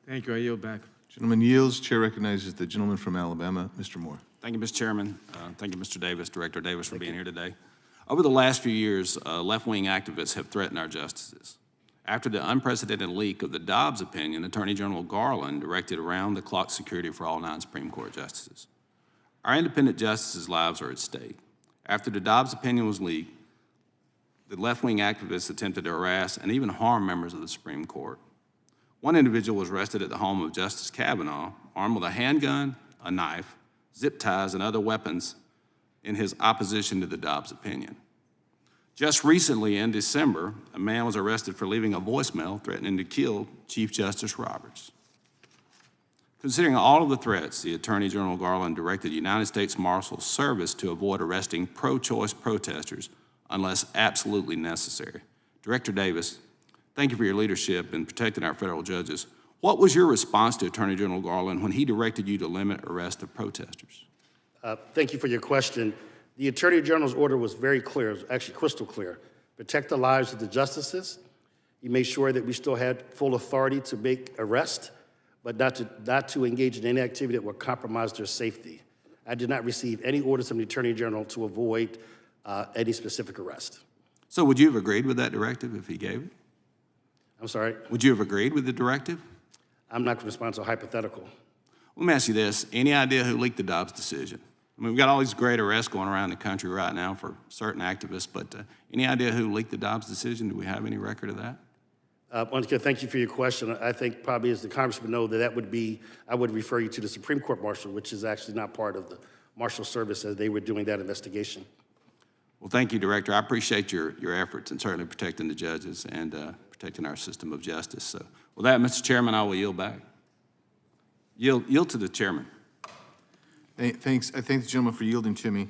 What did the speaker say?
Thank you. I yield back. Gentleman yields. Chair recognizes the gentleman from Alabama, Mr. Moore. Thank you, Mr. Chairman. Thank you, Mr. Davis, Director Davis, for being here today. Over the last few years, left-wing activists have threatened our justices. After the unprecedented leak of the Dobbs opinion, Attorney General Garland directed around-the-clock security for all 9 Supreme Court justices. Our independent justices' lives are at stake. After the Dobbs opinion was leaked, the left-wing activists attempted to harass and even harm members of the Supreme Court. One individual was arrested at the home of Justice Kavanaugh, armed with a handgun, a knife, zip ties, and other weapons in his opposition to the Dobbs opinion. Just recently, in December, a man was arrested for leaving a voicemail threatening to kill Chief Justice Roberts. Considering all of the threats, the Attorney General Garland directed the United States Marshals Service to avoid arresting pro-choice protesters unless absolutely necessary. Director Davis, thank you for your leadership in protecting our federal judges. What was your response to Attorney General Garland when he directed you to limit arrest of protesters? Thank you for your question. The Attorney General's order was very clear, it was actually crystal clear. Protect the lives of the justices. He made sure that we still had full authority to make arrests, but not to engage in any activity that would compromise their safety. I did not receive any orders from the Attorney General to avoid any specific arrest. So would you have agreed with that directive if he gave it? I'm sorry? Would you have agreed with the directive? I'm not going to respond to a hypothetical. Let me ask you this. Any idea who leaked the Dobbs decision? I mean, we've got all these great arrests going around the country right now for certain activists, but any idea who leaked the Dobbs decision? Do we have any record of that? Once again, thank you for your question. I think probably as the congressman know that would be, I would refer you to the Supreme Court Marshal, which is actually not part of the Marshal Service as they were doing that investigation. Well, thank you, Director. I appreciate your efforts in certainly protecting the judges and protecting our system of justice. So with that, Mr. Chairman, I will yield back. Yield to the chairman. Thanks. I thank the gentleman for yielding to me.